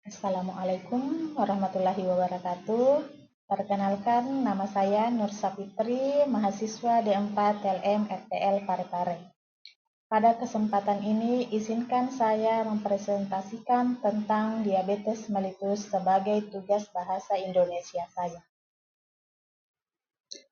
Assalamualaikum warahmatullahi wabarakatuh. Perkenalkan, nama saya Nur Sapitri, mahasiswa D4 TLM FTL Parepare. Pada kesempatan ini, izinkan saya mempresentasikan tentang diabetes mellitus sebagai tugas bahasa Indonesia saya.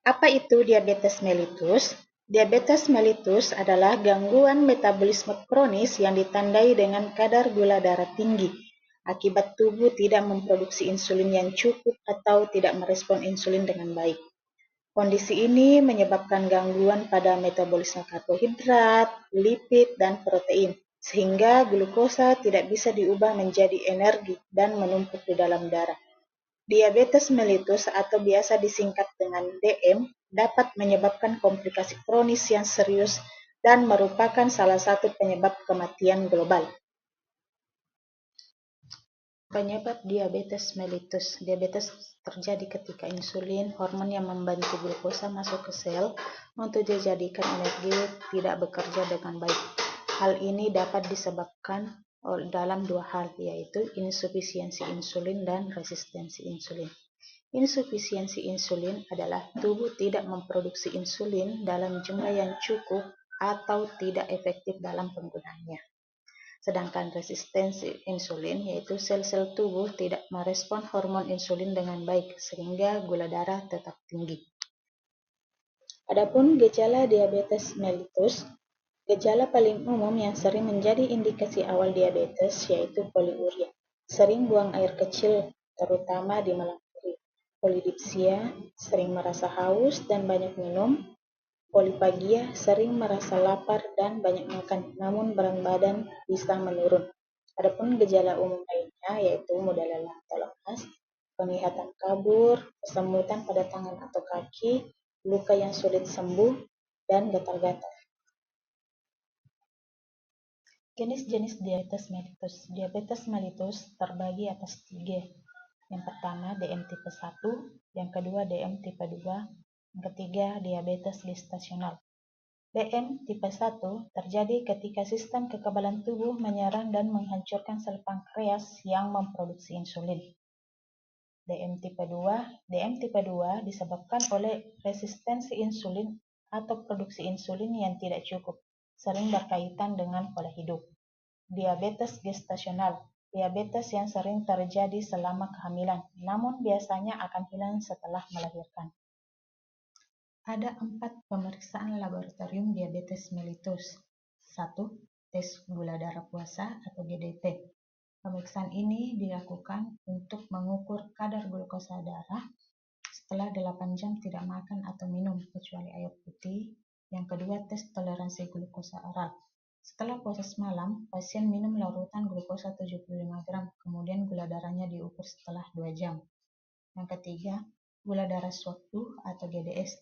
Apa itu diabetes mellitus? Diabetes mellitus adalah gangguan metabolisme kronis yang ditandai dengan kadar gula darah tinggi akibat tubuh tidak memproduksi insulin yang cukup atau tidak merespon insulin dengan baik. Kondisi ini menyebabkan gangguan pada metabolisme karbohidrat, lipid, dan protein, sehingga glukosa tidak bisa diubah menjadi energi dan menumpuk di dalam darah. Diabetes mellitus atau biasa disingkat dengan DM dapat menyebabkan komplikasi kronis yang serius dan merupakan salah satu penyebab kematian global. Penyebab diabetes mellitus. Diabetes terjadi ketika insulin, hormon yang membantu glukosa masuk ke sel untuk dijadikan energi, tidak bekerja dengan baik. Hal ini dapat disebabkan dalam dua hal, yaitu insufisiensi insulin dan resistensi insulin. Insufisiensi insulin adalah tubuh tidak memproduksi insulin dalam jumlah yang cukup atau tidak efektif dalam penggunaannya. Sedangkan resistensi insulin yaitu sel-sel tubuh tidak merespon hormon insulin dengan baik sehingga gula darah tetap tinggi. Adapun gejala diabetes mellitus, gejala paling umum yang sering menjadi indikasi awal diabetes yaitu poliuria, sering buang air kecil terutama di malam hari, polidipsia, sering merasa haus dan banyak minum, polipagia, sering merasa lapar dan banyak makan, namun berat badan bisa menurun. Adapun gejala umum lainnya yaitu mudah lelah atau lemas, penglihatan kabur, kesemutan pada tangan atau kaki, luka yang sulit sembuh, dan gatal-gatal. Jenis-jenis diabetes mellitus. Diabetes mellitus terbagi atas 3. Yang pertama DM tipe 1, yang kedua DM tipe 2, yang ketiga diabetes gestasional. DM tipe 1 terjadi ketika sistem kekebalan tubuh menyerang dan menghancurkan sel pankreas yang memproduksi insulin. DM tipe 2 disebabkan oleh resistensi insulin atau produksi insulin yang tidak cukup, sering berkaitan dengan pola hidup. Diabetes gestasional, diabetes yang sering terjadi selama kehamilan, namun biasanya akan hilang setelah melahirkan. Ada 4 pemeriksaan laboratorium diabetes mellitus. 1. Tes gula darah puasa atau GDT. Pemeriksaan ini dilakukan untuk mengukur kadar glukosa darah setelah 8 jam tidak makan atau minum kecuali air putih. Yang kedua, tes toleransi glukosa oral. Setelah puasa semalam, pasien minum larutan glukosa 75 gram, kemudian gula darahnya diukur setelah 2 jam. Yang ketiga, gula darah sewaktu atau GDS.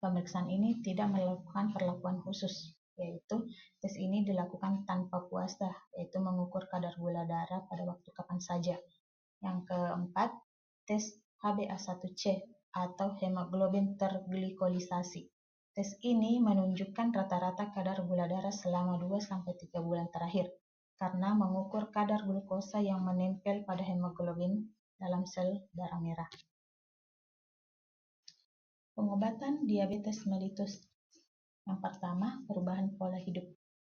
Pemeriksaan ini tidak melakukan perlakuan khusus, yaitu tes ini dilakukan tanpa puasa, yaitu mengukur kadar gula darah pada waktu kapan saja. Yang keempat, tes HbA1c atau hemoglobin terglikolisasi. Tes ini menunjukkan rata-rata kadar gula darah selama 2-3 bulan terakhir, karena mengukur kadar glukosa yang menempel pada hemoglobin dalam sel darah merah. Pengobatan diabetes mellitus. Yang pertama, perubahan pola hidup.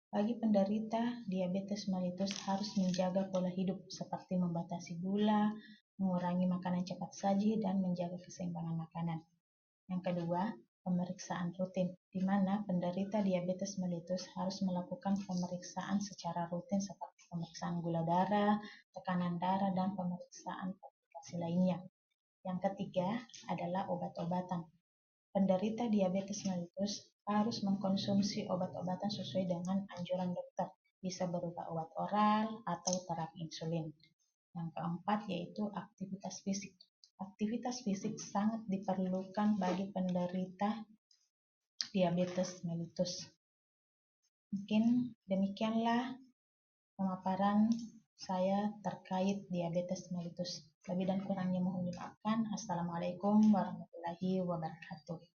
Bagi penderita diabetes mellitus harus menjaga pola hidup seperti membatasi gula, mengurangi makanan cepat saji, dan menjaga keseimbangan makanan. Yang kedua, pemeriksaan rutin, di mana penderita diabetes mellitus harus melakukan pemeriksaan secara rutin seperti pemeriksaan gula darah, tekanan darah, dan pemeriksaan komplikasi lainnya. Yang ketiga adalah obat-obatan. Penderita diabetes mellitus harus mengkonsumsi obat-obatan sesuai dengan anjuran dokter, bisa berupa obat oral atau terapi insulin. Yang keempat yaitu aktivitas fisik. Aktivitas fisik sangat diperlukan bagi penderita diabetes mellitus. Mungkin demikianlah pemaparan saya terkait diabetes mellitus. Lebih dan kurangnya mohon dimaafkan. Assalamualaikum warahmatullahi wabarakatuh.